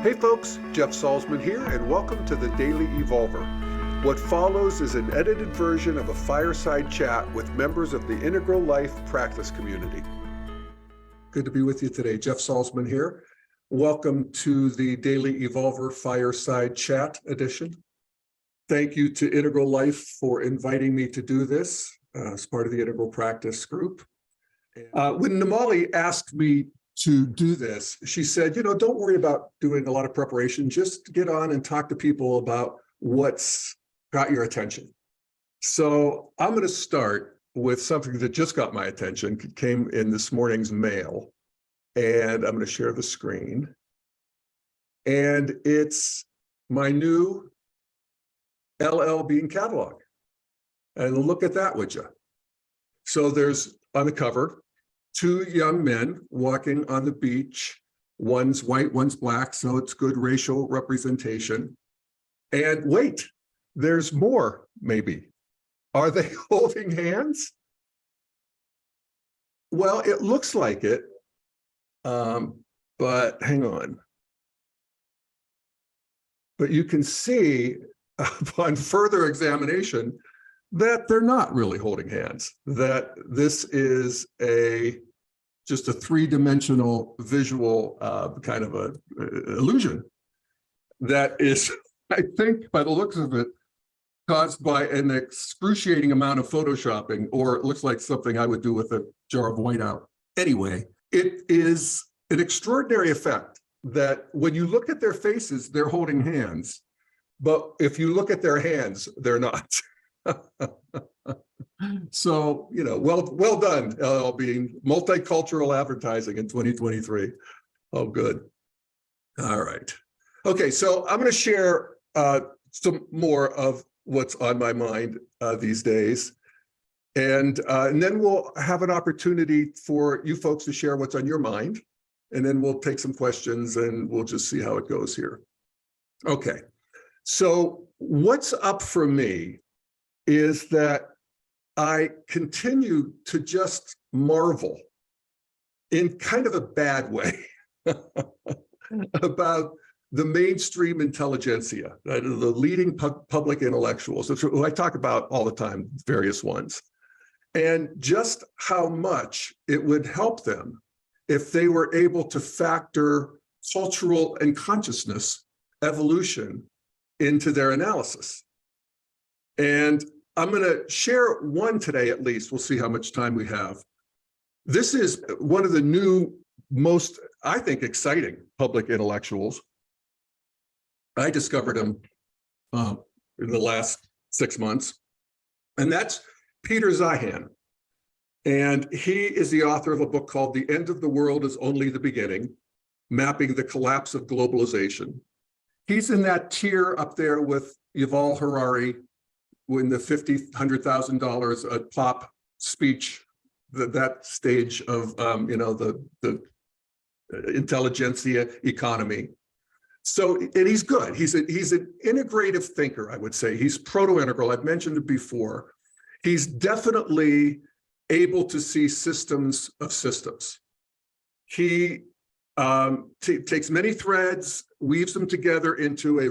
Hey folks, Jeff Salzman here, and welcome to the Daily Evolver. What follows is an edited version of a fireside chat with members of the Integral Life practice community. Good to be with you today. Jeff Salzman here. Welcome to the Daily Evolver fireside chat edition. Thank you to Integral Life for inviting me to do this as part of the Integral Practice group. When Namali asked me to do this, she said, don't worry about doing a lot of preparation, just get on and talk to people about what's got your attention. So I'm going to start with something that just got my attention, came in this morning's mail, and I'm going to share the screen. And it's my new LL Bean catalog. And look at that, would you? So there's on the cover, two young men walking on the beach. One's white, one's black, so it's good racial representation. And wait, there's more, maybe. Are they holding hands? Well, it looks like it, but hang on. But you can see upon further examination that they're not really holding hands, that this is just a three-dimensional visual kind of a illusion that is, I think, by the looks of it, caused by an excruciating amount of photoshopping, or it looks like something I would do with a jar of whiteout. Anyway, it is an extraordinary effect that when you look at their faces, they're holding hands, but if you look at their hands, they're not. So, well done, LL Bean. Multicultural advertising in 2023. Oh, good. All right. Okay, so I'm going to share some more of what's on my mind these days. And then we'll have an opportunity for you folks to share what's on your mind. And then we'll take some questions and we'll just see how it goes here. Okay, so what's up for me is that I continue to just marvel in kind of a bad way about the mainstream intelligentsia, the leading public intellectuals, who I talk about all the time, various ones, and just how much it would help them if they were able to factor cultural and consciousness evolution into their analysis. And I'm going to share one today, at least. We'll see how much time we have. This is one of the new, most, I think, exciting public intellectuals. I discovered him in the last 6 months, and that's Peter Zeihan. And he is the author of a book called The End of the World is Only the Beginning, Mapping the Collapse of Globalization. He's in that tier up there with Yuval Harari, when the $100,000 a pop speech, that stage of the intelligentsia economy. So, and he's good. He's an integrative thinker, I would say. He's proto-integral. I've mentioned it before. He's definitely able to see systems of systems. He takes many threads, weaves them together into a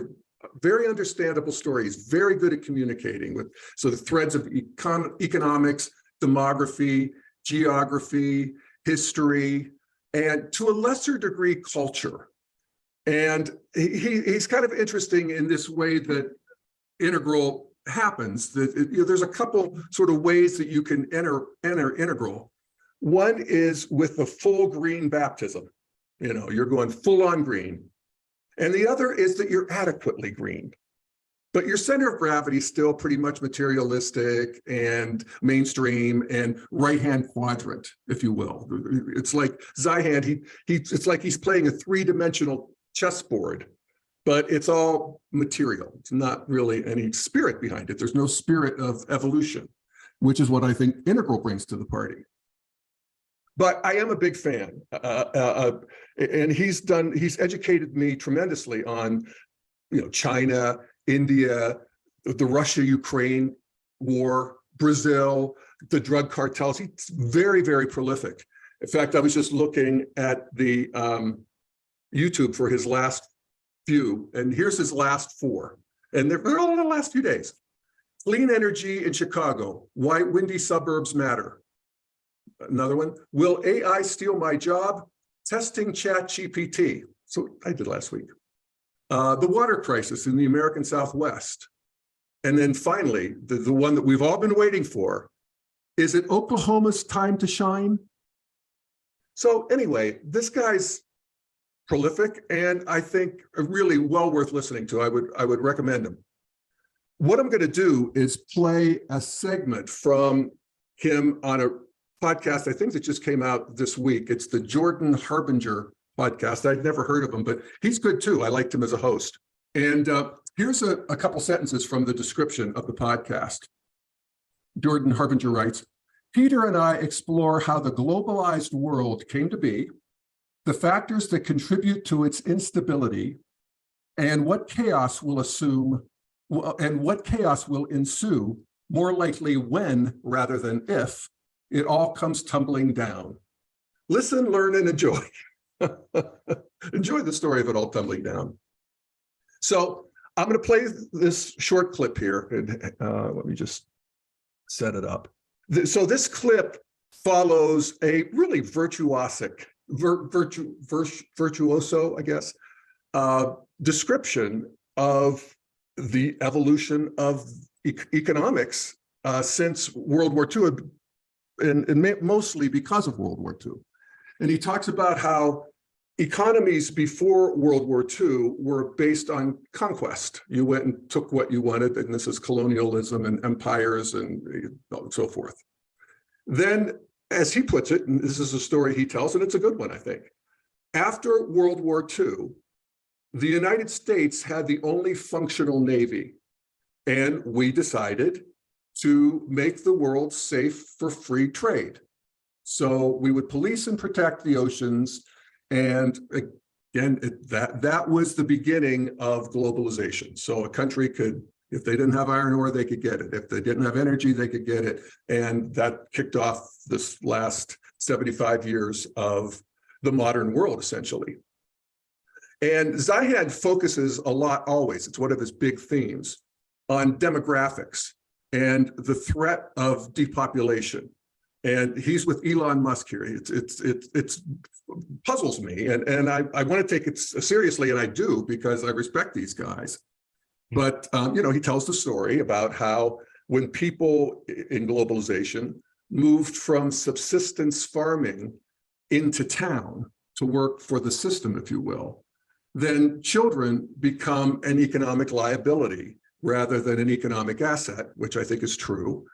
very understandable story. He's very good at communicating with, so the threads of economics, demography, geography, history, and to a lesser degree, culture. And he's kind of interesting in this way that integral happens. That there's a couple sort of ways that you can enter integral. One is with the full green baptism. You're going full on green. And the other is that you're adequately green, but your center of gravity is still pretty much materialistic and mainstream and right-hand quadrant, if you will. It's like Zeihan, it's like he's playing a three-dimensional chessboard, but it's all material. It's not really any spirit behind it. There's no spirit of evolution, which is what I think integral brings to the party. But I am a big fan, and he's educated me tremendously on, China, India, the Russia-Ukraine war, Brazil, the drug cartels. He's very, very prolific. In fact, I was just looking at the YouTube for his last few, and here's his last four. And they're all in the last few days. Clean energy in Chicago, why windy suburbs matter. Another one, will AI steal my job? Testing ChatGPT. So I did last week. The water crisis in the American Southwest. And then finally, the one that we've all been waiting for, is it Oklahoma's time to shine? So anyway, this guy's prolific and I think really well worth listening to. I would recommend him. What I'm going to do is play a segment from him on a podcast, I think that just came out this week. It's the Jordan Harbinger podcast. I'd never heard of him, but he's good too. I liked him as a host. And here's a couple sentences from the description of the podcast. Jordan Harbinger writes, Peter and I explore how the globalized world came to be, the factors that contribute to its instability, and what chaos will ensue, more likely when rather than if, it all comes tumbling down. Listen, learn, and enjoy. Enjoy the story of it all tumbling down. So I'm going to play this short clip here, and let me just set it up. So this clip follows a really virtuoso, I guess, description of the evolution of economics since World War II, and mostly because of World War II. And he talks about how economies before World War II were based on conquest. You went and took what you wanted, and this is colonialism and empires and so forth. Then, as he puts it, and this is a story he tells, and it's a good one, I think. After World War II, the United States had the only functional Navy, and we decided to make the world safe for free trade. So we would police and protect the oceans. And again, that was the beginning of globalization. So a country could, if they didn't have iron ore, they could get it. If they didn't have energy, they could get it. And that kicked off this last 75 years of the modern world, essentially. And Zeihan focuses a lot always, it's one of his big themes, on demographics and the threat of depopulation. And he's with Elon Musk here. It puzzles me, and I want to take it seriously, and I do, because I respect these guys. But he tells the story about how when people in globalization moved from subsistence farming into town to work for the system, if you will, then children become an economic liability rather than an economic asset, which I think is true.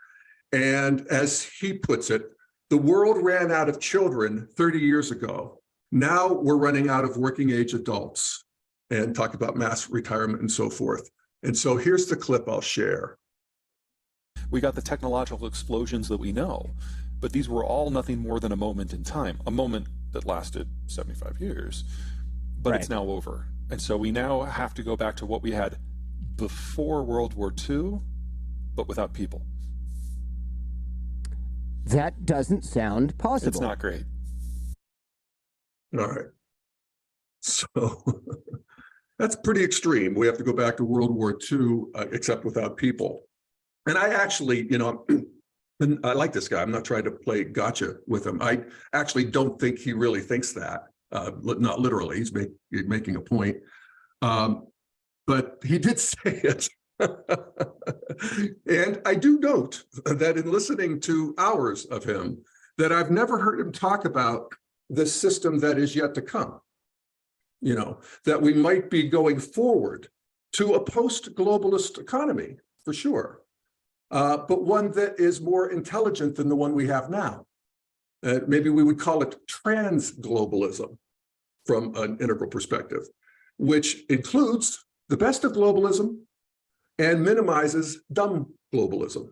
And as he puts it, the world ran out of children 30 years ago. Now we're running out of working age adults, and talk about mass retirement and so forth. And so here's the clip I'll share. We got the technological explosions that we know, but these were all nothing more than a moment in time, a moment that lasted 75 years, but It's now over. And so we now have to go back to what we had before World War II, but without people. That doesn't sound possible. It's not great. All right. So that's pretty extreme. We have to go back to World War II, except without people. And I actually, and I like this guy. I'm not trying to play gotcha with him. I actually don't think he really thinks that. Not literally, he's making a point. But he did say it. And I do note that in listening to hours of him, that I've never heard him talk about the system that is yet to come. That we might be going forward to a post-globalist economy, for sure, but one that is more intelligent than the one we have now. Maybe we would call it trans-globalism from an integral perspective, which includes the best of globalism and minimizes dumb globalism.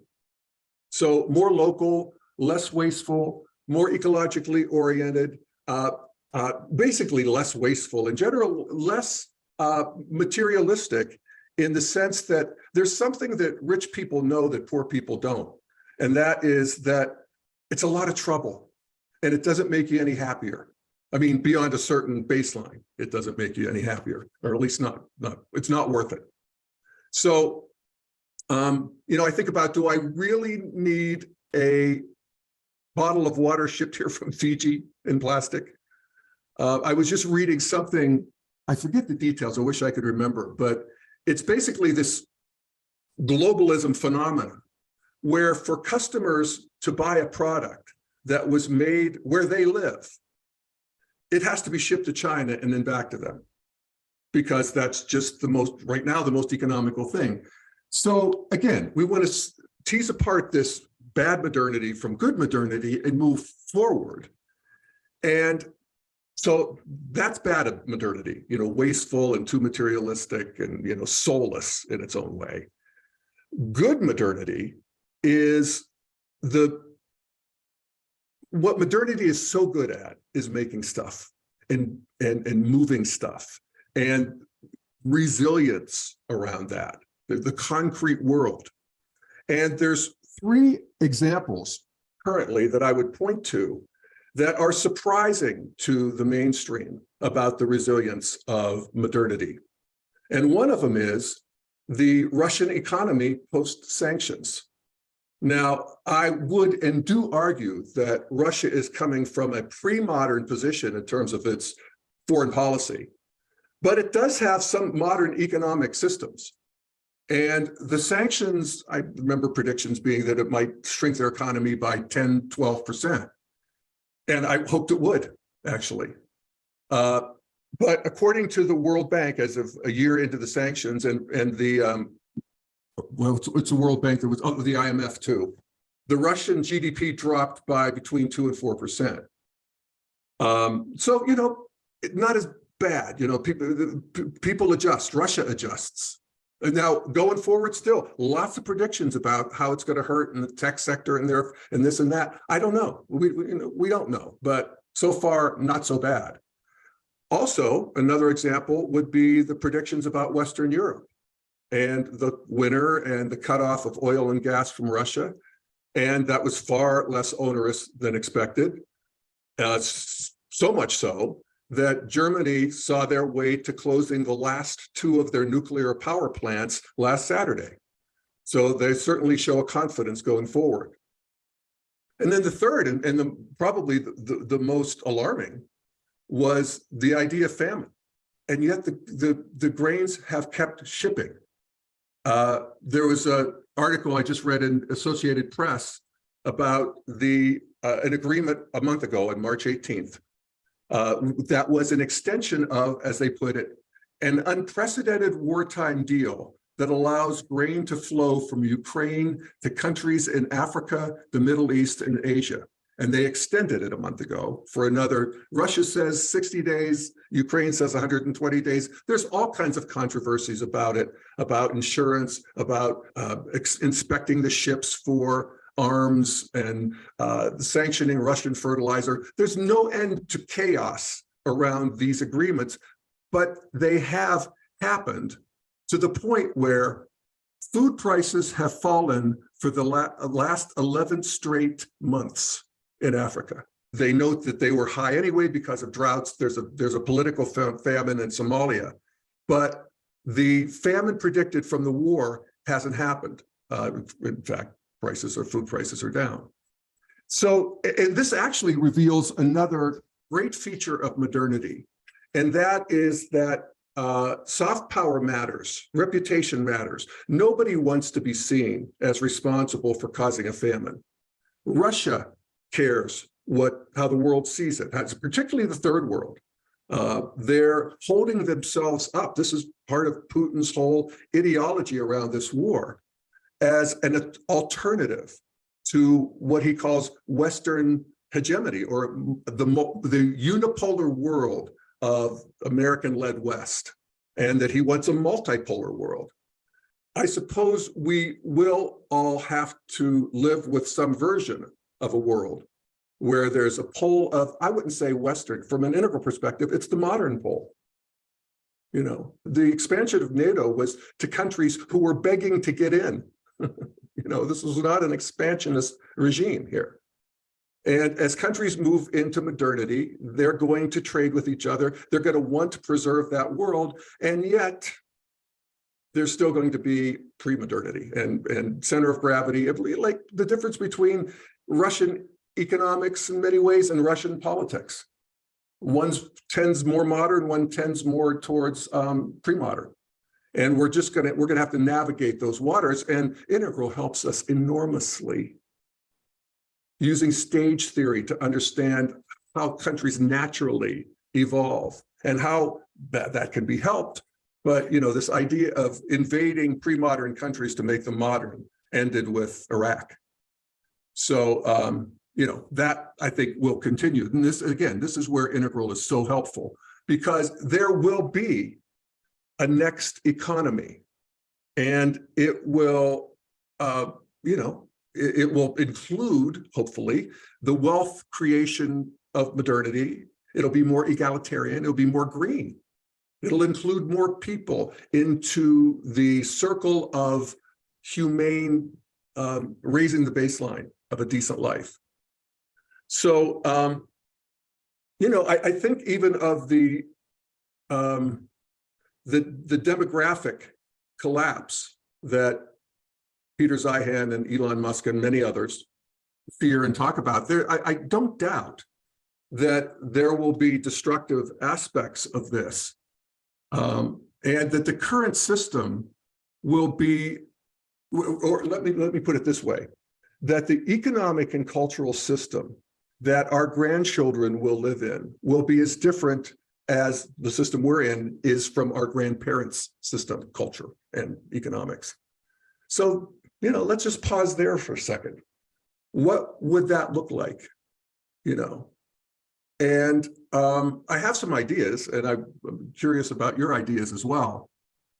So more local, less wasteful, more ecologically oriented, basically less wasteful, in general, less materialistic, in the sense that there's something that rich people know that poor people don't. And that is that it's a lot of trouble and it doesn't make you any happier. I mean, beyond a certain baseline, it doesn't make you any happier, or at least it's not worth it. So, I think about, do I really need a bottle of water shipped here from Fiji in plastic? I was just reading something, I forget the details, I wish I could remember, but it's basically this globalism phenomenon where for customers to buy a product that was made where they live, it has to be shipped to China and then back to them, because that's just right now, the most economical thing. So again, we want to tease apart this bad modernity from good modernity and move forward. And so that's bad modernity, wasteful and too materialistic and, soulless in its own way. Good modernity is what modernity is so good at is making stuff and moving stuff and resilience around that, the concrete world. And there's 3 examples currently that I would point to that are surprising to the mainstream about the resilience of modernity. And one of them is the Russian economy post-sanctions. Now, I would and do argue that Russia is coming from a pre-modern position in terms of its foreign policy, but it does have some modern economic systems. And the sanctions, I remember predictions being that it might shrink their economy by 10, 12%. And I hoped it would, actually. But according to the World Bank, as of a year into the sanctions and the, it's the World Bank, there was the IMF too, the Russian GDP dropped by between 2 and 4%. So, not as bad, people adjust, Russia adjusts. And now going forward, still lots of predictions about how it's going to hurt in the tech sector and this and that. I don't know. We don't know, but so far not so bad. Also, another example would be the predictions about Western Europe and the winter and the cutoff of oil and gas from Russia. And that was far less onerous than expected. So much so that Germany saw their way to closing the last 2 of their nuclear power plants last Saturday. So they certainly show a confidence going forward. And then the third, and probably the most alarming, was the idea of famine. And yet the grains have kept shipping. There was an article I just read in Associated Press about an agreement a month ago on March 18th. That was an extension of, as they put it, an unprecedented wartime deal that allows grain to flow from Ukraine to countries in Africa, the Middle East, and Asia. And they extended it a month ago for another. Russia says 60 days, Ukraine says 120 days. There's all kinds of controversies about it, about insurance, about inspecting the ships for arms and sanctioning Russian fertilizer. There's no end to chaos around these agreements, but they have happened to the point where food prices have fallen for the last 11 straight months in Africa. They note that they were high anyway because of droughts. There's a political famine in Somalia, but the famine predicted from the war hasn't happened. In fact, food prices are down. So, and this actually reveals another great feature of modernity, and that is that soft power matters, reputation matters. Nobody wants to be seen as responsible for causing a famine. Russia cares how the world sees it, particularly the third world. They're holding themselves up. This is part of Putin's whole ideology around this war, as an alternative to what he calls Western hegemony, or the unipolar world of American-led West, and that he wants a multipolar world. I suppose we will all have to live with some version of a world where there's a pole of, I wouldn't say Western, from an integral perspective, it's the modern pole. The expansion of NATO was to countries who were begging to get in. This was not an expansionist regime here. And as countries move into modernity, they're going to trade with each other. They're going to want to preserve that world. And yet, there's still going to be pre-modernity and center of gravity, like the difference between Russian economics in many ways and Russian politics. One tends more modern, one tends more towards pre-modern. And we're gonna have to navigate those waters, and Integral helps us enormously, using stage theory to understand how countries naturally evolve and how that can be helped. But this idea of invading pre-modern countries to make them modern ended with Iraq. So that I think will continue. And this is where Integral is so helpful, because there will be a next economy, and it will it will include, hopefully, the wealth creation of modernity. It'll be more egalitarian, it'll be more green. It'll include more people into the circle of humane, raising the baseline of a decent life. So, I think even of the demographic collapse that Peter Zeihan and Elon Musk and many others fear and talk about, I don't doubt that there will be destructive aspects of this, and that the current system will be, or let me put it this way, that the economic and cultural system that our grandchildren will live in will be as different as the system we're in is from our grandparents' system, culture, and economics. So, let's just pause there for a second. What would that look like? And I have some ideas, and I'm curious about your ideas as well.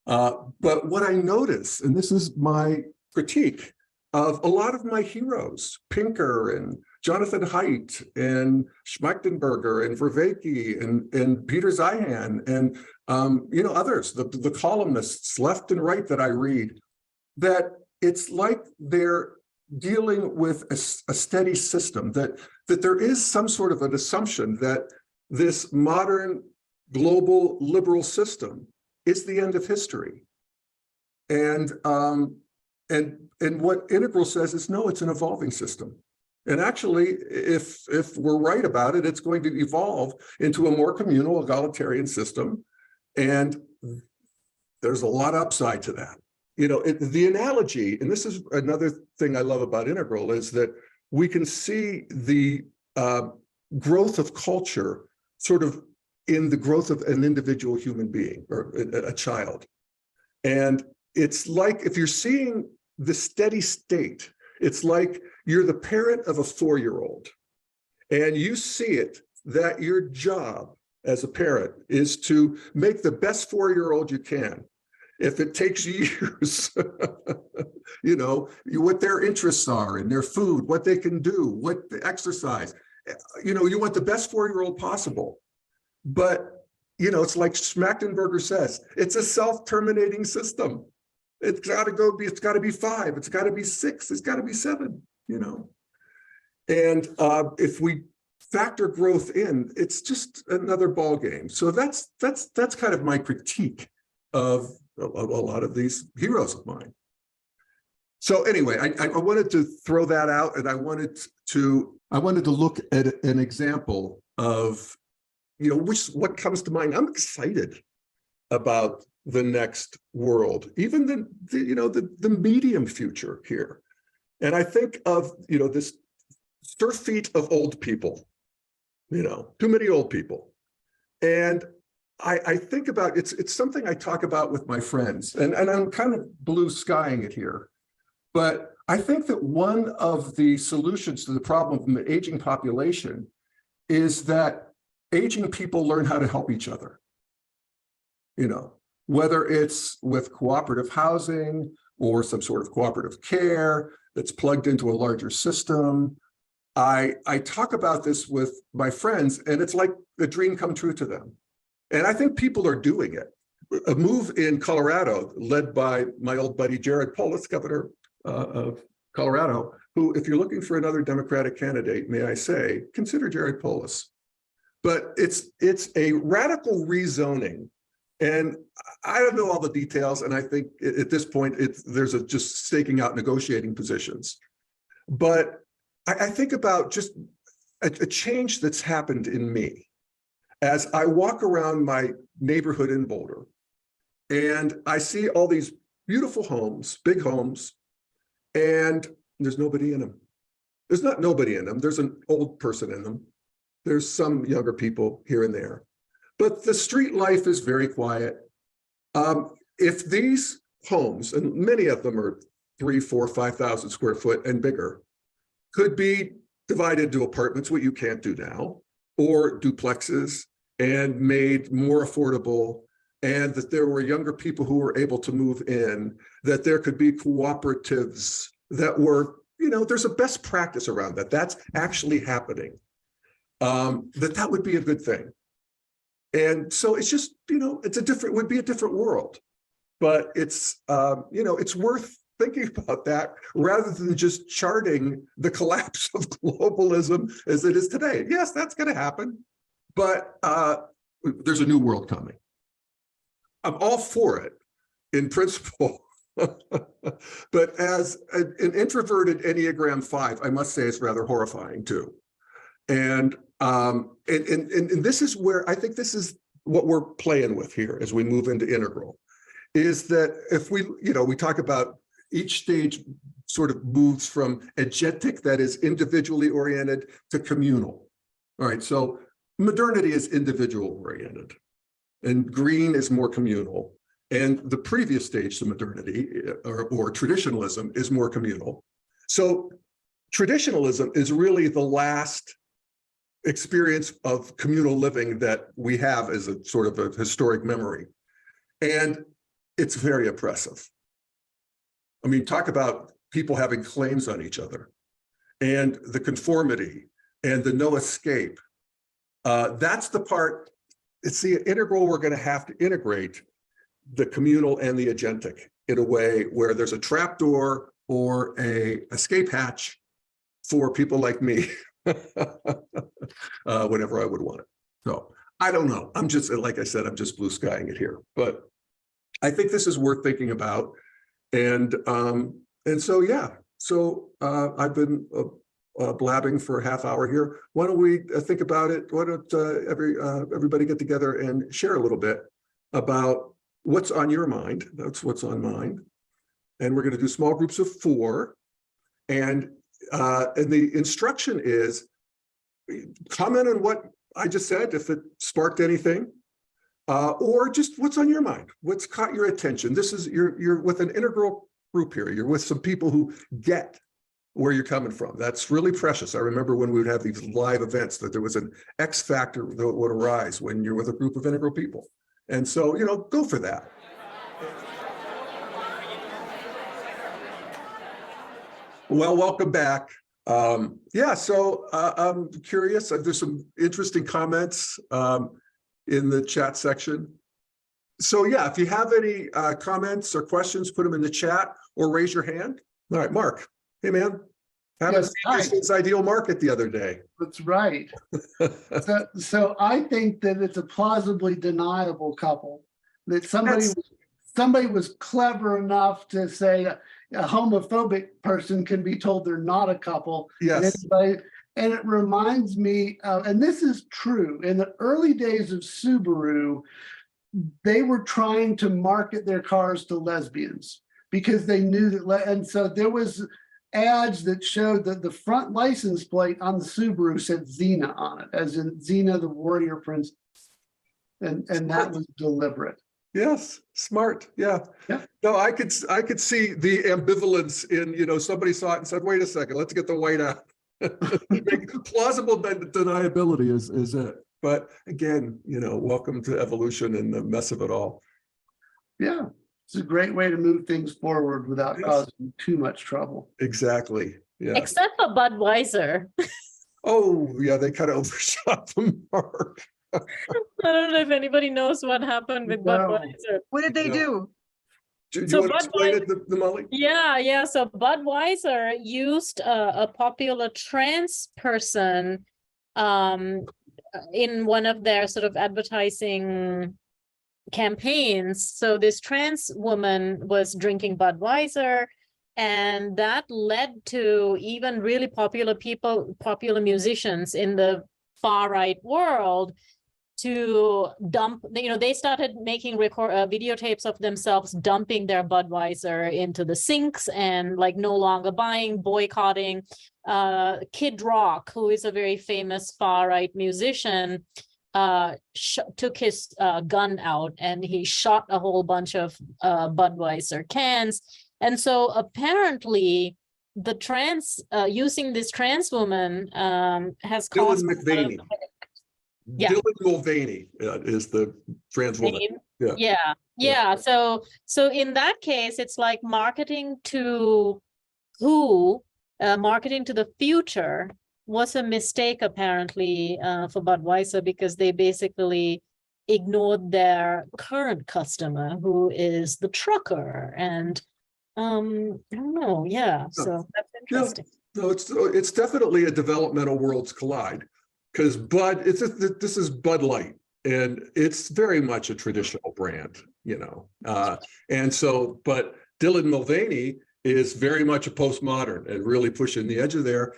But what I notice, and this is my critique of a lot of my heroes, Pinker and Jonathan Haidt and Schmachtenberger and Vervaeke and Peter Zeihan and others, the columnists left and right that I read, that it's like they're dealing with a steady system, that there is some sort of an assumption that this modern global liberal system is the end of history. And what Integral says is, no, it's an evolving system. And actually, if we're right about it, it's going to evolve into a more communal, egalitarian system. And there's a lot of upside to that. The analogy, and this is another thing I love about Integral, is that we can see the growth of culture sort of in the growth of an individual human being or a child. And it's like, if you're seeing the steady state, it's like you're the parent of a 4-year-old, and you see it, that your job as a parent is to make the best 4-year-old you can. If it takes years, what their interests are in their food, what they can do, what the exercise, you want the best 4-year-old possible. But, it's like Schmachtenberger says, it's a self-terminating system. It's got to be 5, it's got to be 6, it's got to be 7, And if we factor growth in, it's just another ball game. So that's kind of my critique of a lot of these heroes of mine. So anyway, I wanted to throw that out, and I wanted to look at an example of, what comes to mind. I'm excited about the next world, even the medium future here. And I think of, this surfeit of old people, too many old people. And I think about, it's something I talk about with my friends, and I'm kind of blue skying it here. But I think that one of the solutions to the problem of the aging population is that aging people learn how to help each other. Whether it's with cooperative housing or some sort of cooperative care that's plugged into a larger system. I talk about this with my friends, and it's like a dream come true to them. And I think people are doing it. A move in Colorado, led by my old buddy Jared Polis, governor of Colorado, who, if you're looking for another Democratic candidate, may I say, consider Jared Polis. But it's a radical rezoning. And I don't know all the details. And I think at this point, there's just staking out negotiating positions. But I think about just a change that's happened in me as I walk around my neighborhood in Boulder and I see all these beautiful homes, big homes, and there's nobody in them. There's not nobody in them. There's an old person in them. There's some younger people here and there. But the street life is very quiet. If these homes, and many of them are 3,000, 4,000, 5,000 square foot and bigger, could be divided into apartments, what you can't do now, or duplexes, and made more affordable, and that there were younger people who were able to move in, that there could be cooperatives that were, there's a best practice around that. That's actually happening. That would be a good thing. And so it's just, would be a different world. But it's, it's worth thinking about that rather than just charting the collapse of globalism as it is today. Yes, that's going to happen, but there's a new world coming. I'm all for it in principle, but as an introverted Enneagram 5, I must say it's rather horrifying too. And this is where I think this is what we're playing with here as we move into integral, is that if we talk about each stage sort of moves from agentic, that is individually oriented, to communal. All right, so modernity is individual oriented and green is more communal. And the previous stage to modernity or traditionalism is more communal. So traditionalism is really the last experience of communal living that we have as a sort of a historic memory. And it's very oppressive. I mean, talk about people having claims on each other and the conformity and the no escape. That's the part, it's the integral we're going to have to integrate the communal and the agentic in a way where there's a trapdoor or a escape hatch for people like me whenever I would want it. So I don't know. I'm just, like I said, I'm just blue skying it here, but I think this is worth thinking about. And so, yeah, so I've been blabbing for a half hour here. Why don't we think about it? Why don't everybody get together and share a little bit about what's on your mind? That's what's on mine. And we're going to do small groups of 4. And the instruction is comment on what I just said, if it sparked anything. Or just what's on your mind, what's caught your attention. This is, you're with an integral group here. You're with some people who get where you're coming from. That's really precious. I remember when we would have these live events that there was an X factor that would arise when you're with a group of integral people. And so, go for that. Well, welcome back. So I'm curious. There's some interesting comments in the chat section. So yeah, if you have any comments or questions, put them in the chat or raise your hand. All right, Mark. Hey, man. Haven't seen you since Ideal Market the other day. That's right. So I think that it's a plausibly deniable couple. That somebody was clever enough to say a homophobic person can be told they're not a couple. Yes. And it reminds me, and this is true, in the early days of Subaru, they were trying to market their cars to lesbians because they knew that, and so there was ads that showed that the front license plate on the Subaru said Xena on it, as in Xena, the warrior princess, and that was deliberate. Yes, smart. Yeah. No, I could see the ambivalence in, somebody saw it and said, wait a second, let's get the white out. Plausible deniability is it. But again, welcome to evolution and the mess of it all. Yeah, it's a great way to move things forward without causing too much trouble. Exactly. Yeah. Except for Budweiser. Oh, yeah, they kind of overshot the mark. I don't know if anybody knows what happened with Budweiser. What did they do? Do you So want to explain it, the Molly? Yeah. So Budweiser used a popular trans person in one of their sort of advertising campaigns. So this trans woman was drinking Budweiser, and that led to even really popular musicians in the far right world to dump, they started making videotapes of themselves dumping their Budweiser into the sinks and like no longer buying, boycotting. Kid Rock, who is a very famous far right musician, took his gun out and he shot a whole bunch of Budweiser cans. And so apparently the using this trans woman has caused Dylan McVaney. Yeah. Dylan Mulvaney is the trans woman. Yeah. So in that case, it's like marketing to the future was a mistake apparently for Budweiser, because they basically ignored their current customer, who is the trucker. And I don't know. Yeah. So that's interesting. No, it's definitely a developmental worlds collide. Because this is Bud Light, and it's very much a traditional brand, and so, but Dylan Mulvaney is very much a postmodern and really pushing the edge of there.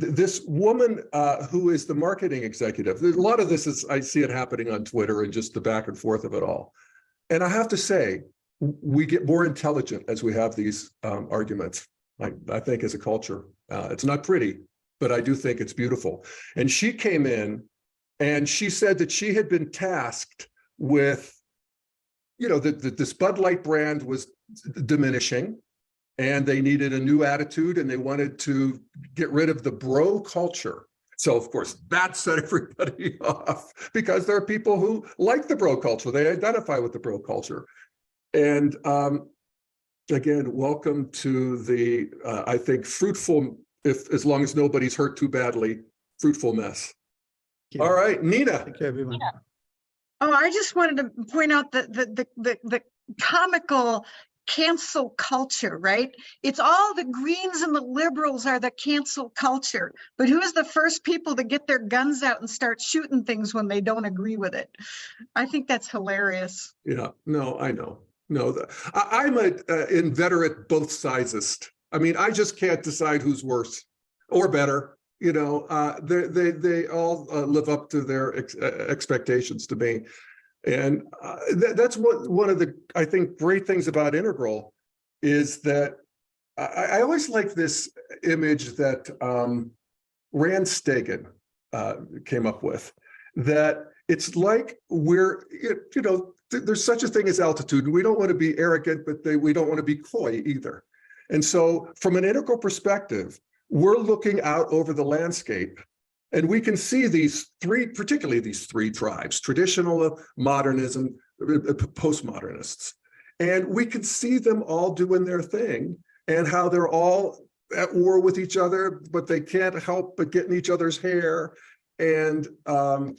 This woman who is the marketing executive, a lot of this I see it happening on Twitter and just the back and forth of it all. And I have to say, we get more intelligent as we have these arguments, I think, as a culture. It's not pretty, but I do think it's beautiful. And she came in and she said that she had been tasked with, that this Bud Light brand was diminishing and they needed a new attitude and they wanted to get rid of the bro culture. So of course that set everybody off, because there are people who like the bro culture. They identify with the bro culture. And again, welcome to the, I think, fruitful, as long as nobody's hurt too badly, fruitful mess. All right, Nina. Thank you, everyone. Yeah. Oh, I just wanted to point out the comical cancel culture, right? It's all the Greens and the liberals are the cancel culture. But who's the first people to get their guns out and start shooting things when they don't agree with it? I think that's hilarious. Yeah, no, I know. No, I'm an inveterate both sidesist. I mean, I just can't decide who's worse or better. They all live up to their expectations to me. And that's one of the, I think, great things about Integral is that I always like this image that Rand Stegan came up with, that it's like there's such a thing as altitude, and we don't want to be arrogant, but we don't want to be coy either. And so from an Integral perspective, we're looking out over the landscape, and we can see particularly these three tribes: traditional, modernism, postmodernists. And we can see them all doing their thing and how they're all at war with each other, but they can't help but get in each other's hair. And what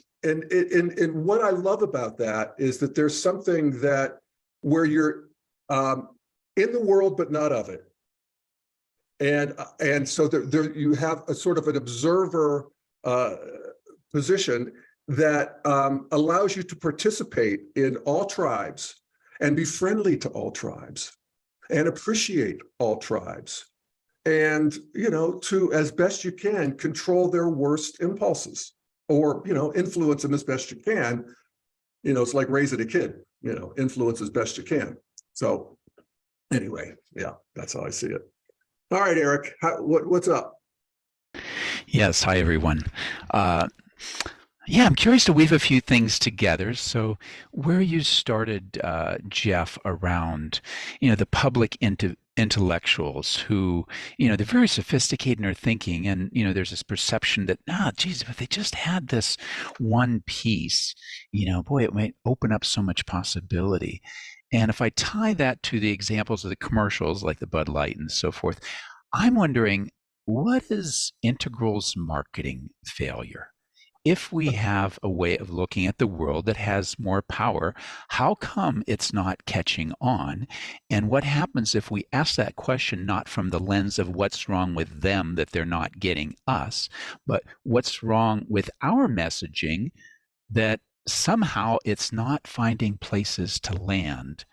I love about that is that there's something that where you're in the world, but not of it. And so there you have a sort of an observer position that allows you to participate in all tribes and be friendly to all tribes and appreciate all tribes, and to, as best you can, control their worst impulses, or influence them as best you can. It's like raising a kid, influence as best you can. So anyway, yeah, that's how I see it. All right, Eric, what's up? Yes, hi everyone. I'm curious to weave a few things together. So where you started, Jeff, around, the public intellectuals who, they're very sophisticated in their thinking, and, there's this perception that, geez, if they just had this one piece, boy, it might open up so much possibility. And if I tie that to the examples of the commercials like the Bud Light and so forth, I'm wondering, what is Integral's marketing failure? if we have a way of looking at the world that has more power, how come it's not catching on? And what happens if we ask that question not from the lens of what's wrong with them that they're not getting us, but what's wrong with our messaging that somehow it's not finding places to land?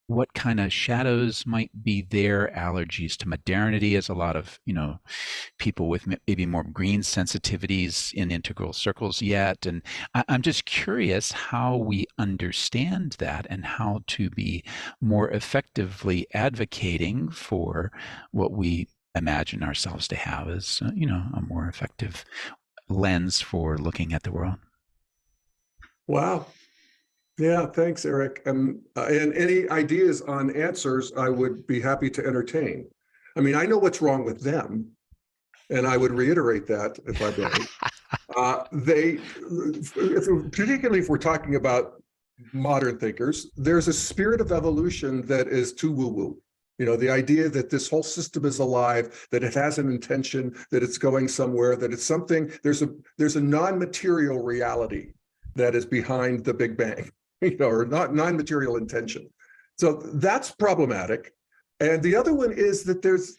What kind of shadows might be there? Allergies to modernity, as a lot of people with maybe more green sensitivities in integral circles yet. And I'm just curious how we understand that and how to be more effectively advocating for what we imagine ourselves to have as a more effective lens for looking at the world. Wow. Yeah, thanks, Eric. And any ideas on answers, I would be happy to entertain. I mean, I know what's wrong with them, and I would reiterate that if I may. Particularly if we're talking about modern thinkers, there's a spirit of evolution that is too woo-woo. The idea that this whole system is alive, that it has an intention, that it's going somewhere, that it's something, there's a non-material reality that is behind the Big Bang. Or not non-material intention. So that's problematic. And the other one is that there's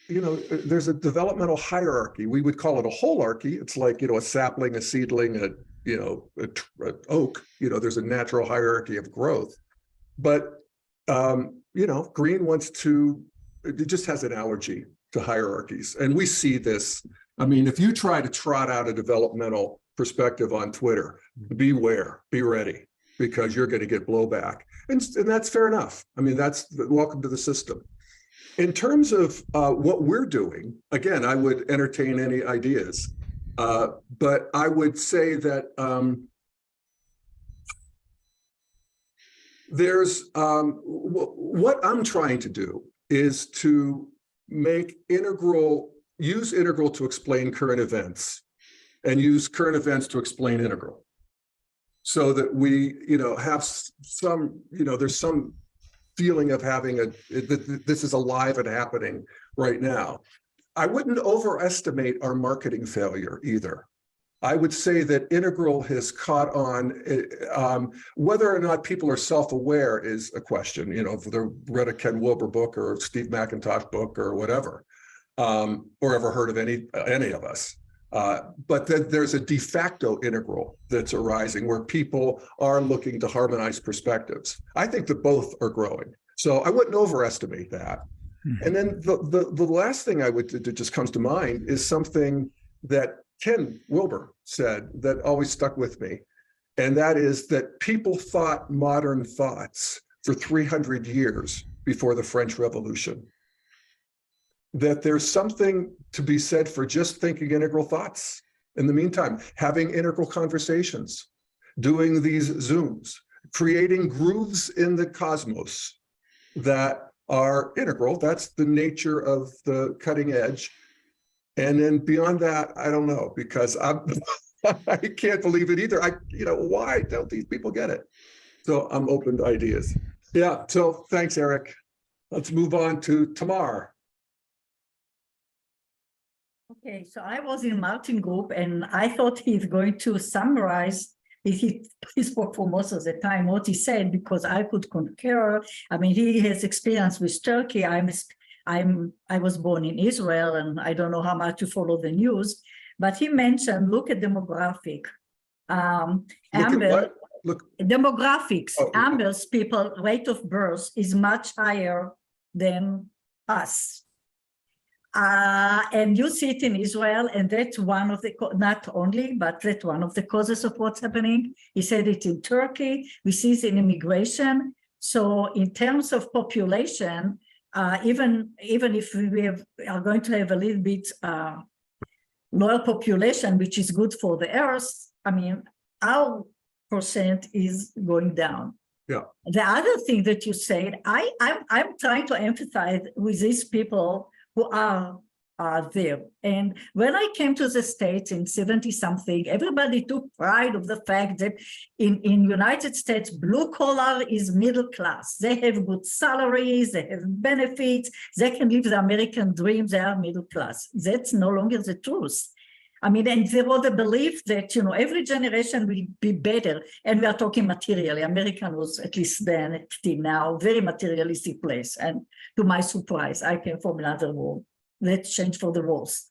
a developmental hierarchy. We would call it a holarchy. It's like, a sapling, a seedling, an oak. There's a natural hierarchy of growth. But, Green wants to, it just has an allergy to hierarchies. And we see this. I mean, if you try to trot out a developmental perspective on Twitter, beware, be ready, because you're going to get blowback. And that's fair enough. I mean, that's welcome to the system. In terms of what we're doing, again, I would entertain any ideas, but I would say that what I'm trying to do is to use integral to explain current events and use current events to explain integral. So that we, have some, there's some feeling of having this is alive and happening right now. I wouldn't overestimate our marketing failure either. I would say that integral has caught on. Whether or not people are self-aware is a question. If they read a Ken Wilber book or Steve McIntosh book or whatever, or ever heard of any of us. But there's a de facto integral that's arising where people are looking to harmonize perspectives. I think that both are growing. So I wouldn't overestimate that. Mm-hmm. And then the last thing that just comes to mind is something that Ken Wilber said that always stuck with me. And that is that people thought modern thoughts for 300 years before the French Revolution. That there's something to be said for just thinking integral thoughts. In the meantime, having integral conversations, doing these Zooms, creating grooves in the cosmos that are integral. That's the nature of the cutting edge. And then beyond that, I don't know, because I can't believe it either. Why don't these people get it? So I'm open to ideas. Yeah, so thanks, Eric. Let's move on to Tamar. Okay, so I was in Martin group and I thought he's going to summarize, he spoke for most of the time what he said, because I could concur. I mean, he has experience with Turkey. I was born in Israel and I don't know how much to follow the news, but he mentioned, look at demographic. Demographics, oh, Amber's people rate of birth is much higher than us. And you see it in Israel, and that's one of the, not only, but that's one of the causes of what's happening. He said it in Turkey, we see it in immigration. So in terms of population, even if we are going to have a little bit lower population, which is good for the earth, I mean, our percent is going down. Yeah. The other thing that you said, I'm trying to empathize with these people who are there. And when I came to the States in 70-something, everybody took pride of the fact that in United States, blue collar is middle class. They have good salaries, they have benefits, they can live the American dream, they are middle class. That's no longer the truth. I mean, and there was a belief that, every generation will be better. And we are talking materially. America was, at least then, till now, very materialistic place. And to my surprise, I came from another world. Let's change for the worse.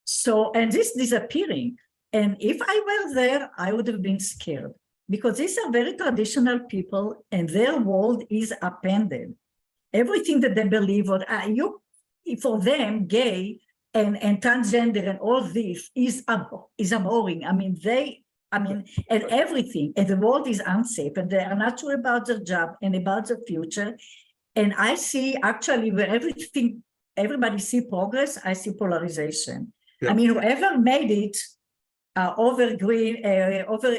So, and this disappearing. And if I were there, I would have been scared, because these are very traditional people and their world is upended. Everything that they believe, for them, gay and transgender and all this is abhorring. I mean, and everything, and the world is unsafe, and they are not sure about their job and about the future. And I see actually where everybody see progress, I see polarization. Yeah. I mean, whoever made it over green, over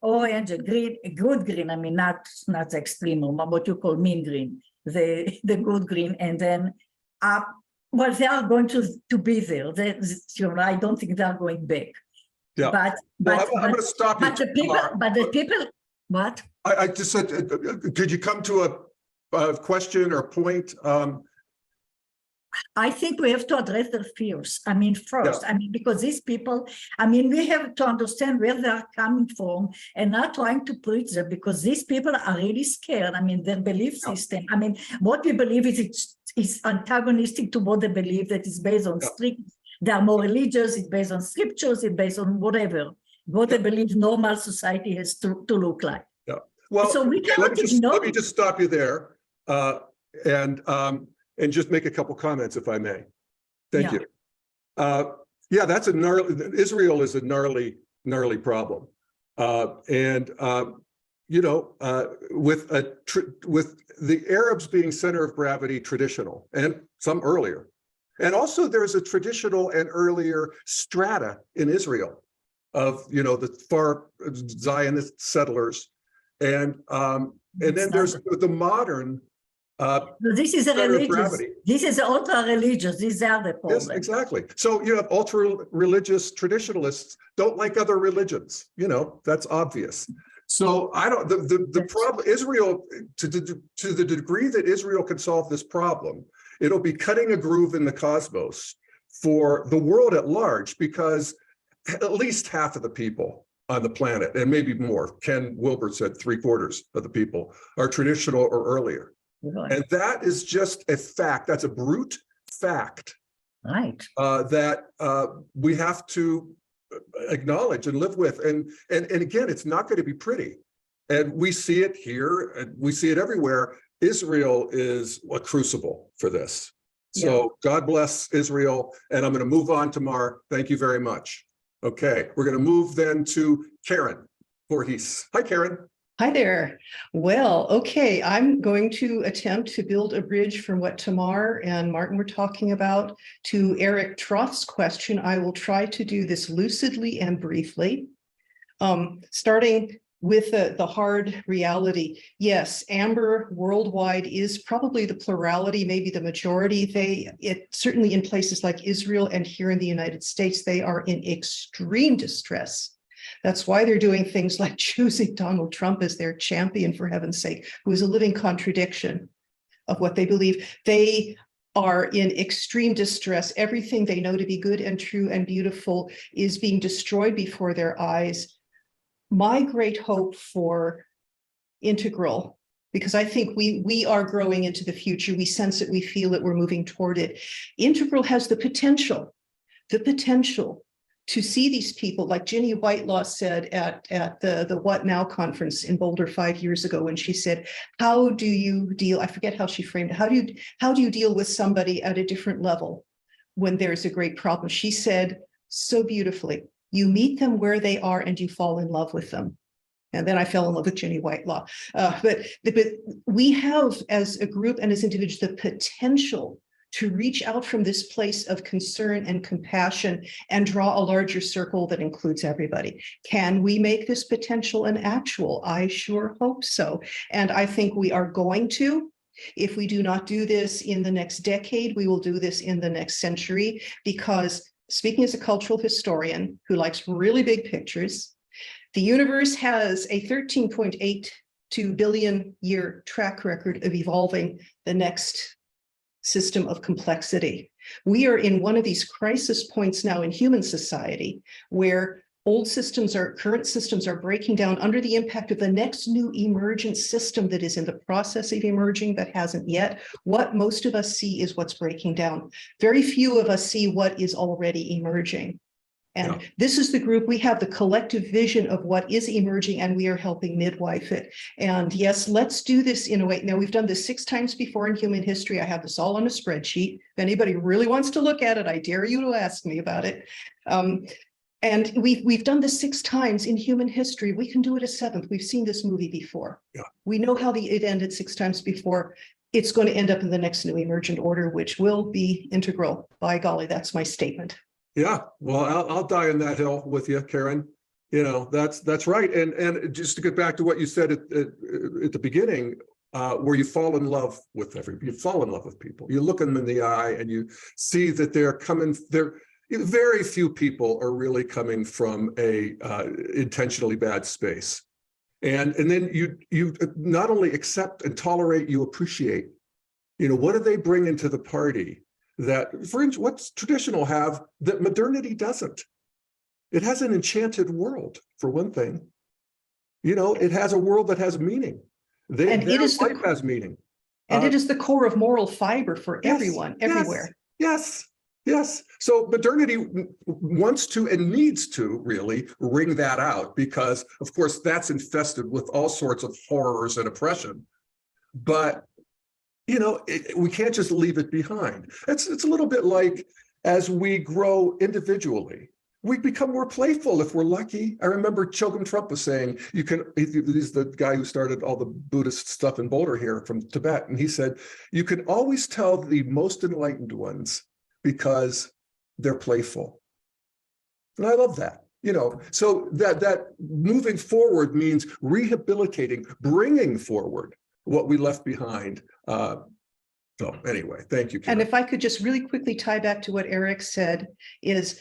orange and green, good green, I mean, not the extreme, what you call mean green, the good green, and then well, they are going to be there. I don't think they are going back. Yeah. I'm going to stop you. But the people, what? I just said, could you come to a question or point? I think we have to address their fears. I mean, first, yeah. I mean, because these people, I mean, we have to understand where they are coming from and not trying to preach them, because these people are really scared. I mean, their belief system. I mean, what we believe is antagonistic to what they believe, that is based on strict, they are more religious, it's based on scriptures, it's based on whatever, what they believe normal society has to look like. Yeah. Well, so we cannot ignore. Let me just stop you there and just make a couple comments, if I may. Thank you. That's a gnarly, Israel is a gnarly problem. With the Arabs being center of gravity traditional, and some earlier. And also there's a traditional and earlier strata in Israel of, the far Zionist settlers. And then there's the modern this is a religious. This is ultra-religious. These are the problems. Yes, exactly. So you have ultra-religious traditionalists don't like other religions. That's obvious. So I don't. The problem, Israel, to the degree that Israel can solve this problem, it'll be cutting a groove in the cosmos for the world at large, because at least half of the people on the planet, and maybe more, Ken Wilber said 3/4 of the people are traditional or earlier. Really? And that is just a fact. That's a brute fact. Right. That we have to acknowledge and live with. And again, it's not going to be pretty. And we see it here, and we see it everywhere. Israel is a crucible for this. So God bless Israel. And I'm going to move on to Mar. Thank you very much. Okay, we're going to move then to Karen Voorhees. Hi, Karen. Hi there. Well, okay, I'm going to attempt to build a bridge from what Tamar and Martin were talking about to Eric Troth's question. I will try to do this lucidly and briefly, starting with the hard reality. Yes, amber worldwide is probably the plurality, maybe the majority. Certainly in places like Israel and here in the United States, they are in extreme distress. That's why they're doing things like choosing Donald Trump as their champion, for heaven's sake, who is a living contradiction of what they believe. They are in extreme distress. Everything they know to be good and true and beautiful is being destroyed before their eyes. My great hope for Integral, because I think we are growing into the future. We sense it, we feel it, we're moving toward it. Integral has the potential to see these people, like Ginny Whitelaw said at the What Now conference in Boulder 5 years ago, when she said, how do you deal, I forget how she framed it, how do you deal with somebody at a different level when there's a great problem? She said so beautifully, you meet them where they are and you fall in love with them. And then I fell in love with Ginny Whitelaw. But we have, as a group and as individuals, the potential to reach out from this place of concern and compassion and draw a larger circle that includes everybody. Can we make this potential an actual? I sure hope so. And I think we are going to. If we do not do this in the next decade, we will do this in the next century, because speaking as a cultural historian who likes really big pictures, the universe has a 13.82 billion year track record of evolving the next system of complexity. We are in one of these crisis points now in human society where current systems are breaking down under the impact of the next new emergent system that is in the process of emerging but hasn't yet. What most of us see is what's breaking down. Very few of us see what is already emerging. And this is the group, we have the collective vision of what is emerging, and we are helping midwife it. And yes, let's do this in a way. Now, we've done this 6 times before in human history. I have this all on a spreadsheet. If anybody really wants to look at it, I dare you to ask me about it. And we've done this 6 times in human history. We can do it a 7th. We've seen this movie before. Yeah. We know how it ended 6 times before. It's going to end up in the next new emergent order, which will be integral. By golly, that's my statement. Yeah, well, I'll die on that hill with you, Karen. You know, that's right. And just to get back to what you said at the beginning, where you fall in love with you fall in love with people. You look them in the eye and you see that very few people are really coming from a intentionally bad space. And then you not only accept and tolerate, you appreciate. You know, what do they bring into the party that, for instance, what's traditional have that modernity doesn't? It has an enchanted world, for one thing. You know, it has a world that has meaning. Their life has meaning. And it is the core of moral fiber for everyone, everywhere. Yes. So modernity wants to and needs to really wring that out because, of course, that's infested with all sorts of horrors and oppression. But you know, we can't just leave it behind. It's a little bit like as we grow individually, we become more playful if we're lucky. I remember Chogyam Trungpa saying, he's the guy who started all the Buddhist stuff in Boulder here from Tibet. And he said, you can always tell the most enlightened ones because they're playful. And I love that. You know, so that moving forward means rehabilitating, bringing forward what we left behind. So anyway, thank you, Karen. And if I could just really quickly tie back to what Eric said is,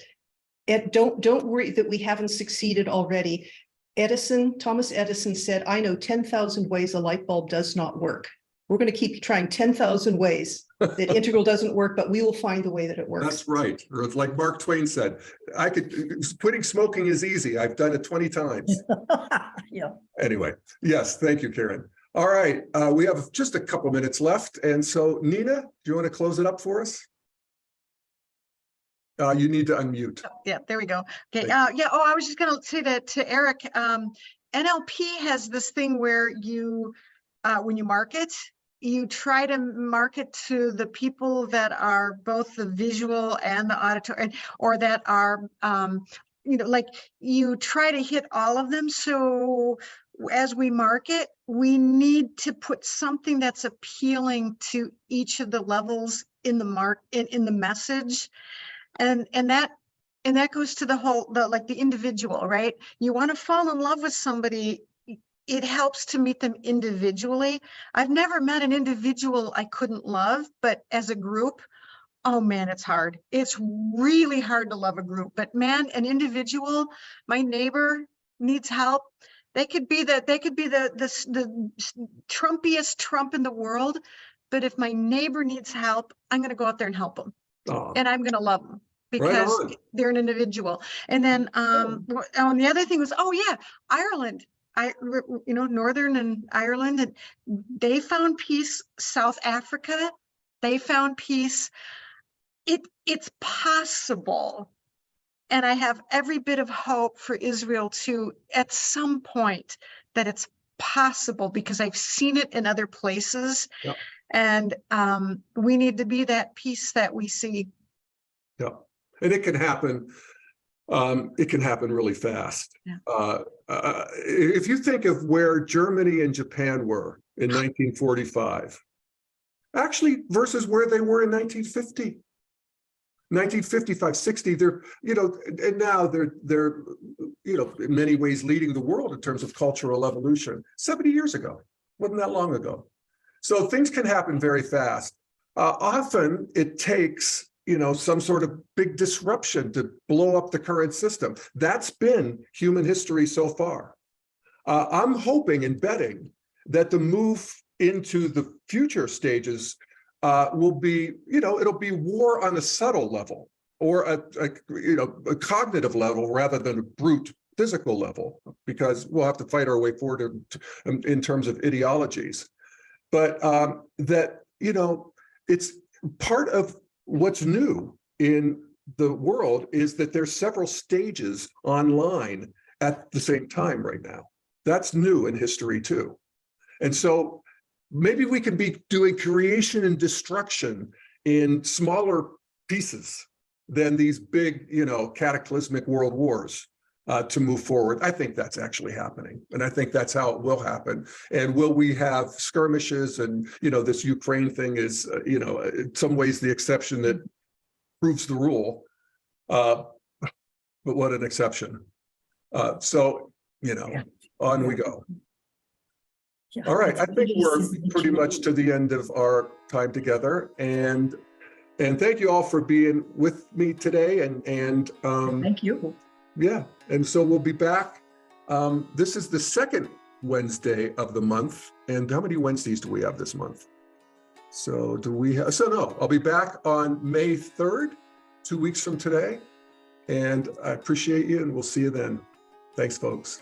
don't worry that we haven't succeeded already. Thomas Edison said, I know 10,000 ways a light bulb does not work. We're going to keep trying 10,000 ways that integral doesn't work, but we will find the way that it works. That's right. Or it's like Mark Twain said, quitting smoking is easy. I've done it 20 times. Yeah. Anyway, yes, thank you, Karen. All right, we have just a couple minutes left. And so Nina, do you want to close it up for us? You need to unmute. Yeah, there we go. Okay. I was just going to say that to Eric. NLP has this thing where you, when you market, you try to market to the people that are both the visual and the auditory, or that are, like you try to hit all of them. So as we market, we need to put something that's appealing to each of the levels in the in the message, and that goes to the individual, right? You want to fall in love with somebody. It helps to meet them individually. I've never met an individual I couldn't love, but as a group, oh man, it's hard. It's really hard to love a group. But man, an individual, my neighbor needs help. They could be the Trumpiest Trump in the world, but if my neighbor needs help, I'm going to go out there and help them, and I'm going to love them because they're an individual. And then the other thing was, Ireland. Northern and Ireland, and they found peace. South Africa, they found peace. It's possible. And I have every bit of hope for Israel too, at some point, that it's possible, because I've seen it in other places. Yep. And we need to be that peace that we see. Yeah, and it can happen. It can happen really fast. Yeah. If you think of where Germany and Japan were in 1945, actually versus where they were in 1950. 1955, 60, they're, and now they're, in many ways leading the world in terms of cultural evolution. 70 years ago, wasn't that long ago. So things can happen very fast. Often it takes, some sort of big disruption to blow up the current system. That's been human history so far. I'm hoping and betting that the move into the future stages will be, it'll be war on a subtle level, or a cognitive level rather than a brute physical level, because we'll have to fight our way forward in terms of ideologies. But that, it's part of what's new in the world is that there's several stages online at the same time right now. That's new in history too. And so maybe we can be doing creation and destruction in smaller pieces than these big, cataclysmic world wars to move forward. I think that's actually happening. And I think that's how it will happen. And will we have skirmishes? And, this Ukraine thing is, in some ways the exception that proves the rule. But what an exception. So, on we go. Yeah, All right, it's I think really we're systemic. pretty much to the end of our time together, and thank you all for being with me today. And Thank you. yeah, and so we'll be back. This is the second Wednesday of the month, and how many Wednesdays do we have this month? So I'll be back on May 3rd, 2 weeks from today, and I appreciate you, and we'll see you then. Thanks, folks.